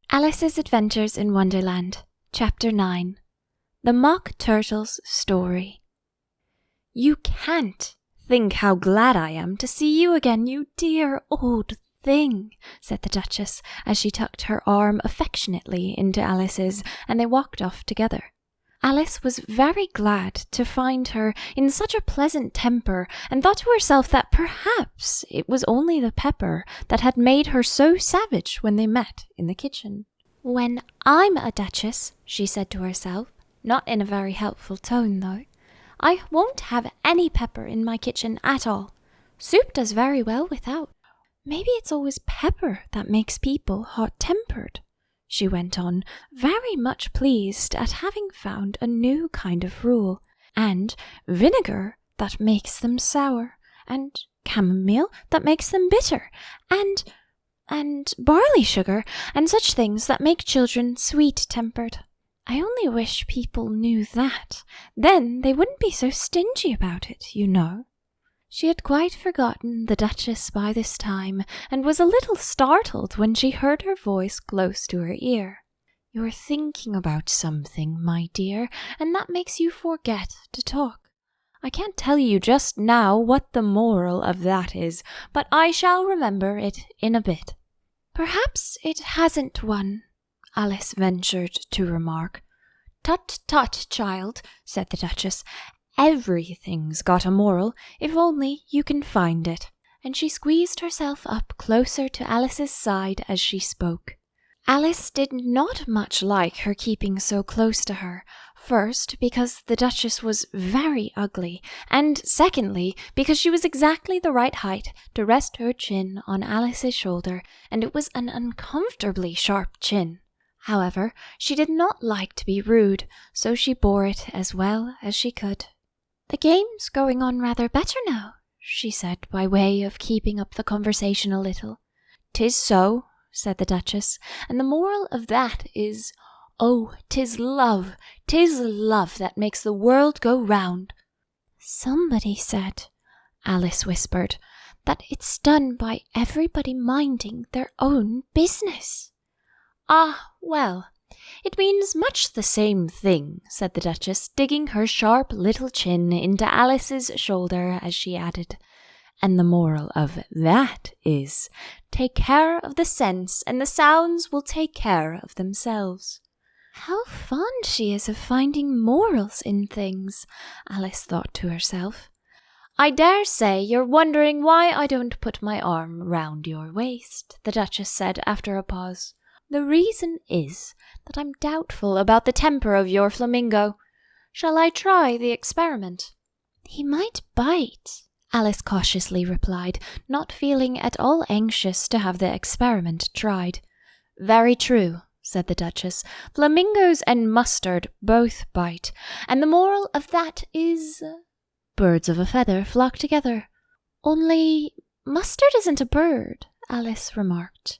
Alice's Adventures in Wonderland, Chapter 9. The Mock Turtle's Story. "You can't think how glad I am to see you again, you dear old thing," said the Duchess, as she tucked her arm affectionately into Alice's, and they walked off together. Alice was very glad to find her in such a pleasant temper, and thought to herself that perhaps it was only the pepper that had made her so savage when they met in the kitchen. "When I'm a duchess," she said to herself, not in a very helpful tone though, "I won't have any pepper in my kitchen at all. Soup does very well without. Maybe it's always pepper that makes people hot-tempered," she went on, very much pleased at having found a new kind of rule, "and vinegar that makes them sour, and chamomile that makes them bitter, and barley sugar, and such things that make children sweet-tempered. I only wish people knew that. Then they wouldn't be so stingy about it, you know." She had quite forgotten the Duchess by this time, and was a little startled when she heard her voice close to her ear. "You're thinking about something, my dear, and that makes you forget to talk. I can't tell you just now what the moral of that is, but I shall remember it in a bit." "Perhaps it hasn't one," Alice ventured to remark. "Tut, tut, child," said the Duchess. "Everything's got a moral, if only you can find it." And she squeezed herself up closer to Alice's side as she spoke. Alice did not much like her keeping so close to her, first because the Duchess was very ugly, and secondly because she was exactly the right height to rest her chin on Alice's shoulder, and it was an uncomfortably sharp chin. However, she did not like to be rude, so she bore it as well as she could. "The game's going on rather better now," she said by way of keeping up the conversation a little. "'Tis so," said the Duchess, "and the moral of that is, oh, 'tis love that makes the world go round." "Somebody said," Alice whispered, "that it's done by everybody minding their own business." "Ah, well, it means much the same thing," said the Duchess, digging her sharp little chin into Alice's shoulder as she added, "and the moral of that is, take care of the sense and the sounds will take care of themselves." "How fond she is of finding morals in things," Alice thought to herself. "I dare say you're wondering why I don't put my arm round your waist," the Duchess said after a pause. "The reason is that I'm doubtful about the temper of your flamingo. Shall I try the experiment?" "He might bite," Alice cautiously replied, not feeling at all anxious to have the experiment tried. "Very true," said the Duchess. "Flamingos and mustard both bite, and the moral of that is, birds of a feather flock together." "Only mustard isn't a bird," Alice remarked.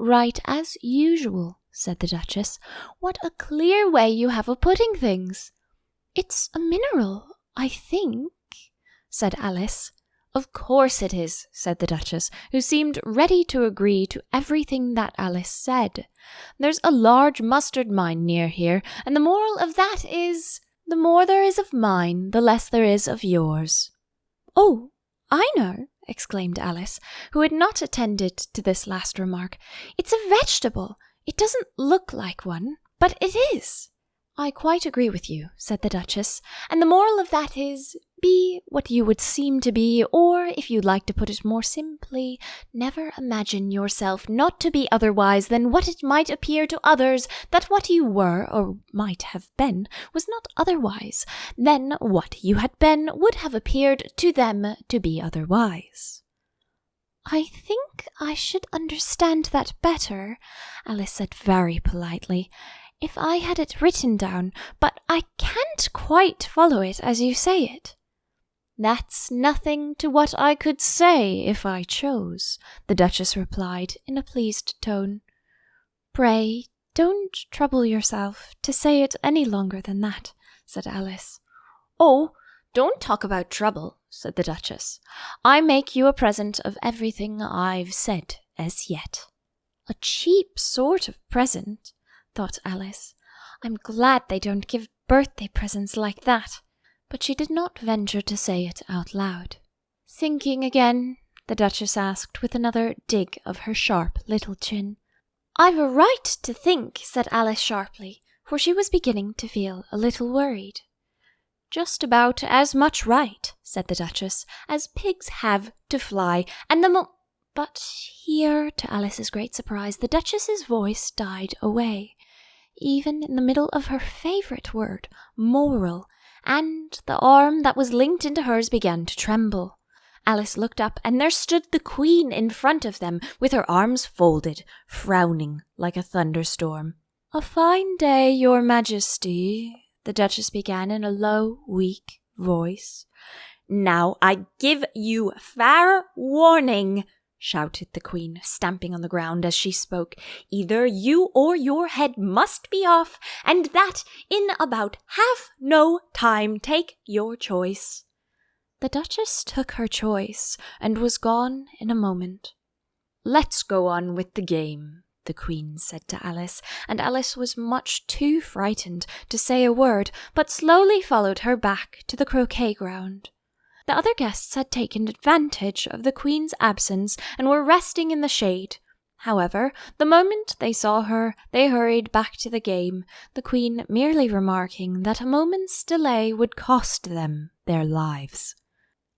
"Right as usual," said the Duchess. "What a clear way you have of putting things." "It's a mineral, I think," said Alice. "Of course it is," said the Duchess, who seemed ready to agree to everything that Alice said. "There's a large mustard mine near here, and the moral of that is, the more there is of mine, the less there is of yours." "Oh, I know," exclaimed Alice, who had not attended to this last remark. "It's a vegetable. It doesn't look like one, but it is." "I quite agree with you," said the Duchess, "and the moral of that is, be what you would seem to be, or, if you'd like to put it more simply, never imagine yourself not to be otherwise than what it might appear to others that what you were, or might have been, was not otherwise. Then what you had been would have appeared to them to be otherwise." "I think I should understand that better," Alice said very politely, "if I had it written down, but I can't quite follow it as you say it." "That's nothing to what I could say if I chose," the Duchess replied in a pleased tone. "Pray, don't trouble yourself to say it any longer than that," said Alice. "Oh, don't talk about trouble," said the Duchess. "I make you a present of everything I've said as yet." A cheap sort of present, thought Alice. I'm glad they don't give birthday presents like that. But she did not venture to say it out loud. Thinking again, the Duchess asked with another dig of her sharp little chin. I've a right to think, said Alice sharply, for she was beginning to feel a little worried. Just about as much right, said the Duchess, as pigs have to fly, and But here, to Alice's great surprise, the Duchess's voice died away, even in the middle of her favourite word, moral, and the arm that was linked into hers began to tremble. Alice looked up, and there stood the Queen in front of them, with her arms folded, frowning like a thunderstorm. A fine day, Your Majesty, the Duchess began in a low, weak voice. Now I give you fair warning, shouted the Queen, stamping on the ground as she spoke. Either you or your head must be off, and that in about half no time. Take your choice. The Duchess took her choice, and was gone in a moment. Let's go on with the game, the Queen said to Alice, and Alice was much too frightened to say a word, but slowly followed her back to the croquet ground. The other guests had taken advantage of the Queen's absence and were resting in the shade. However, the moment they saw her, they hurried back to the game, the Queen merely remarking that a moment's delay would cost them their lives.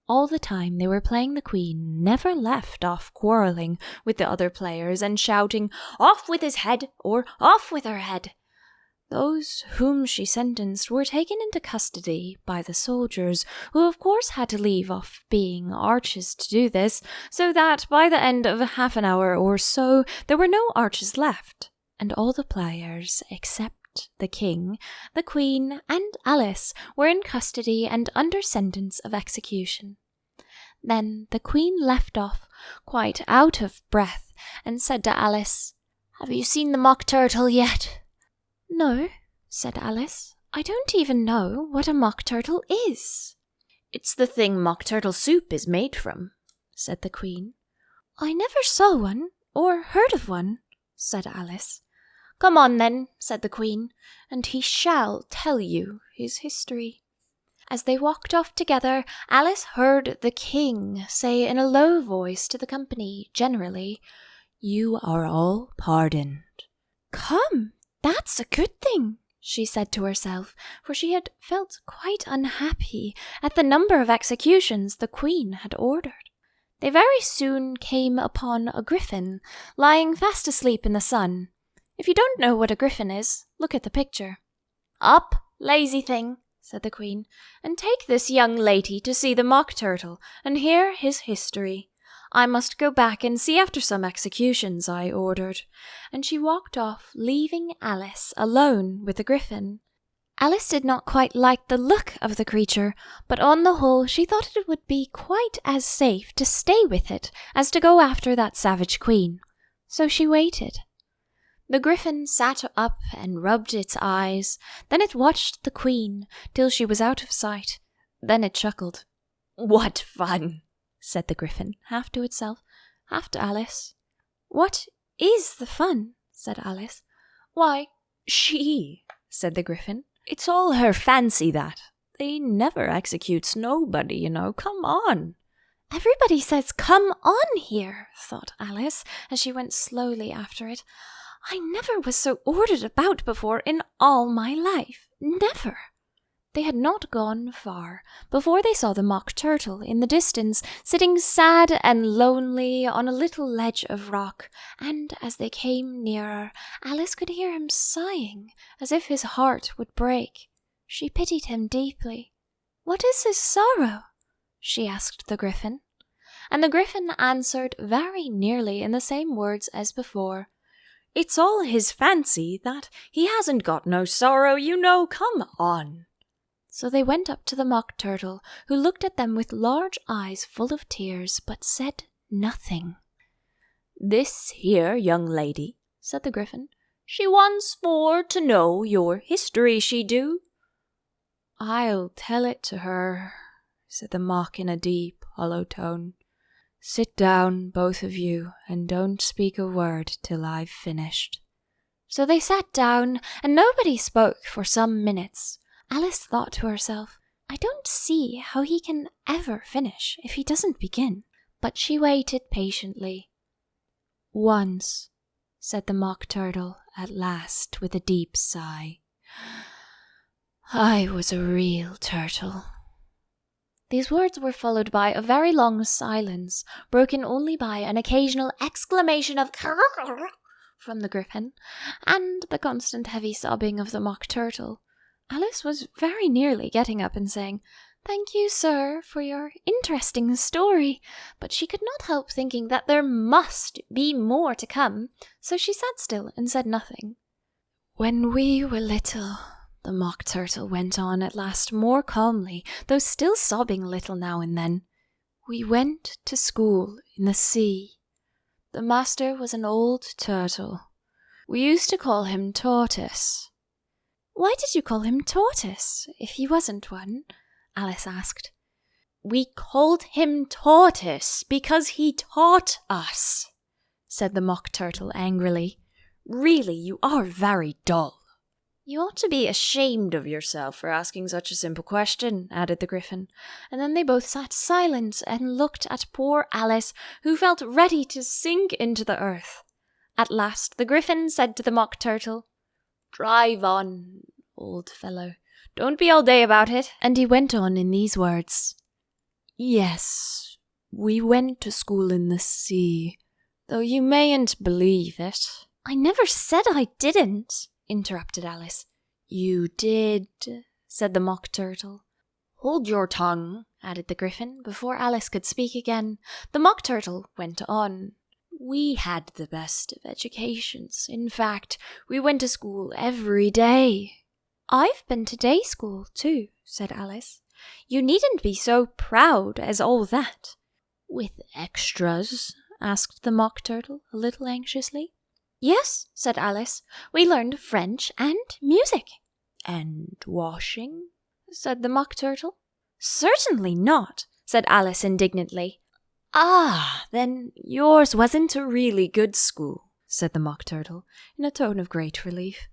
All the time they were playing, the Queen never left off quarrelling with the other players and shouting, "Off with his head!" or "Off with her head!" Those whom she sentenced were taken into custody by the soldiers, who of course had to leave off being archers to do this, so that by the end of half an hour or so there were no archers left, and all the players except the King, the Queen, and Alice were in custody and under sentence of execution. Then the Queen left off, quite out of breath, and said to Alice, "Have you seen the Mock Turtle yet?" "No," said Alice. "I don't even know what a Mock Turtle is." "It's the thing Mock Turtle soup is made from," said the Queen. "I never saw one, or heard of one," said Alice. "Come on, then," said the Queen, "and he shall tell you his history." As they walked off together, Alice heard the King say in a low voice to the company generally, "You are all pardoned." "Come, that's a good thing," she said to herself, for she had felt quite unhappy at the number of executions the Queen had ordered. They very soon came upon a griffin, lying fast asleep in the sun. If you don't know what a griffin is, look at the picture. "Up, lazy thing," said the Queen, "and take this young lady to see the Mock Turtle, and hear his history. I must go back and see after some executions I ordered." And she walked off, leaving Alice alone with the griffin. Alice did not quite like the look of the creature, but on the whole she thought it would be quite as safe to stay with it as to go after that savage Queen. So she waited. The griffin sat up and rubbed its eyes. Then it watched the Queen till she was out of sight. Then it chuckled. "What fun!" said the griffin, half to itself, half to Alice. "What is the fun?" said Alice. "Why, she," said the griffin. "It's all her fancy that. They never executes nobody, you know. Come on." "Everybody says 'come on' here," thought Alice, as she went slowly after it. "I never was so ordered about before in all my life. Never." They had not gone far before they saw the Mock Turtle in the distance, sitting sad and lonely on a little ledge of rock, and as they came nearer, Alice could hear him sighing as if his heart would break. She pitied him deeply. "What is his sorrow?" she asked the griffin. And the griffin answered very nearly in the same words as before. "It's all his fancy that he hasn't got no sorrow, you know. Come on." So they went up to the Mock Turtle, who looked at them with large eyes full of tears, but said nothing. "This here young lady," said the griffin, "she wants for to know your history, she do." "I'll tell it to her," said the Mock in a deep, hollow tone. Sit down, both of you, and don't speak a word till I've finished." So they sat down, and nobody spoke for some minutes. Alice thought to herself, "I don't see how he can ever finish if he doesn't begin." But she waited patiently. "Once," said the Mock Turtle at last with a deep sigh, "I was a real turtle." These words were followed by a very long silence, broken only by an occasional exclamation of "Carroll" from the Griffin, and the constant heavy sobbing of the Mock Turtle. Alice was very nearly getting up and saying, "Thank you, sir, for your interesting story," but she could not help thinking that there must be more to come, so she sat still and said nothing. "When we were little," the Mock Turtle went on at last more calmly, though still sobbing a little now and then, "we went to school in the sea. The master was an old turtle. We used to call him Tortoise." "Why did you call him Tortoise, if he wasn't one?" Alice asked. "We called him Tortoise because he taught us," said the Mock Turtle angrily. "Really, you are very dull." "You ought to be ashamed of yourself for asking such a simple question," added the Griffin, and then they both sat silent and looked at poor Alice, who felt ready to sink into the earth. At last the Griffin said to the Mock Turtle, "Drive on, old fellow. Don't be all day about it." And he went on in these words, "Yes, we went to school in the sea, though you mayn't believe it." "I never said I didn't," interrupted Alice. "You did," said the Mock Turtle. "Hold your tongue," added the Griffin, before Alice could speak again. The Mock Turtle went on. "We had the best of educations. In fact, we went to school every day." "I've been to day school, too," said Alice. "You needn't be so proud as all that." "With extras?" asked the Mock Turtle, a little anxiously. "Yes," said Alice. "We learned French and music." "And washing?" said the Mock Turtle. "Certainly not," said Alice indignantly. "Ah, then yours wasn't a really good school," said the Mock Turtle, in a tone of great relief.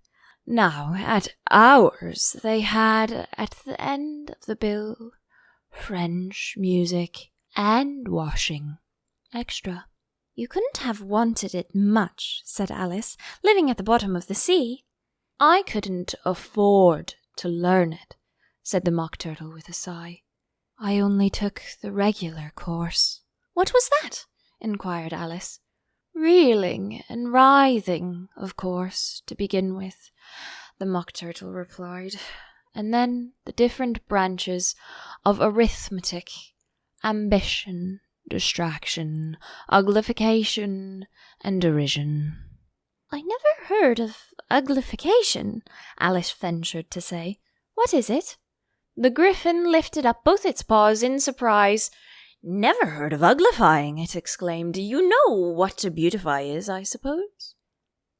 "Now, at ours, they had, at the end of the bill, French, music, and washing. Extra." "You couldn't have wanted it much," said Alice, "living at the bottom of the sea." "I couldn't afford to learn it," said the Mock Turtle with a sigh. "I only took the regular course." "What was that?" inquired Alice. "Reeling and writhing, of course, to begin with," the Mock Turtle replied, "and then the different branches of arithmetic, ambition, distraction, uglification, and derision." "I never heard of uglification," Alice ventured to say. "What is it?" The Griffin lifted up both its paws in surprise. "Never heard of uglifying," it exclaimed. "You know what to beautify is, I suppose?"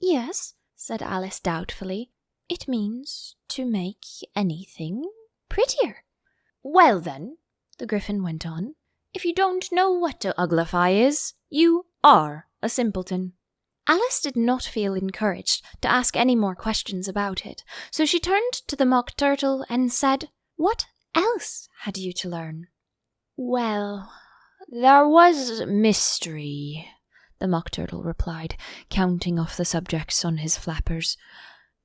"Yes," said Alice doubtfully. "It means to make anything prettier." "Well then," the Griffin went on, "if you don't know what to uglify is, you are a simpleton." Alice did not feel encouraged to ask any more questions about it, so she turned to the Mock Turtle and said, "What else had you to learn?" "Well, there was mystery," the Mock Turtle replied, counting off the subjects on his flappers.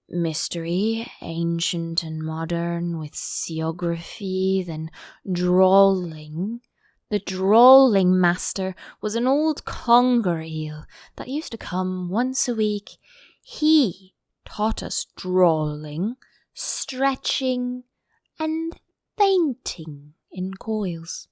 "Mystery, ancient and modern, with seography, then drawling. The drawling master was an old conger eel that used to come once a week. He taught us drawling, stretching, and fainting in coils."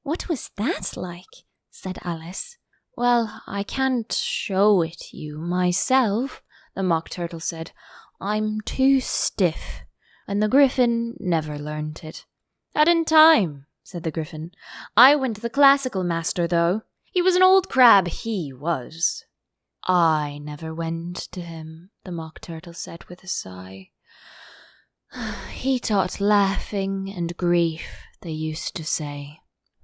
"What was that like?" said Alice. "Well, I can't show it you myself," the Mock Turtle said. "I'm too stiff, and the Griffin never learnt it." "Not in time," said the Griffin. "I went to the classical master, though. He was an old crab, he was." "I never went to him," the Mock Turtle said with a sigh. "He taught laughing and grief, they used to say."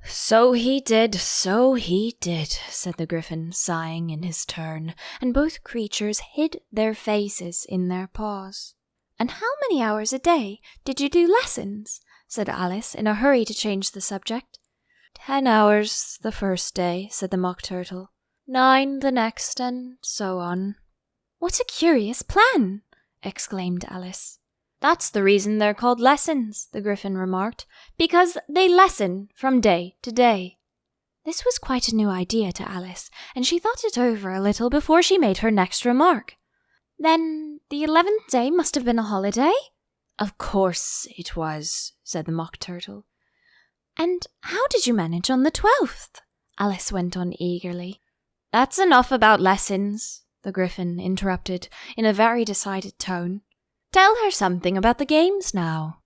So he did, said the Gryphon, sighing in his turn, and both creatures hid their faces in their paws. And how many hours a day did you do lessons? Said Alice, in a hurry to change the subject. 10 hours the first day, said the Mock Turtle. 9 the next, and so on. What a curious plan, exclaimed Alice. That's the reason they're called lessons, the Gryphon remarked, because they lessen from day to day. This was quite a new idea to Alice, and she thought it over a little before she made her next remark. Then the 11th day must have been a holiday? Of course it was, said the Mock Turtle. And how did you manage on the 12th? Alice went on eagerly. That's enough about lessons, the Gryphon interrupted in a very decided tone. Tell her something about the games now.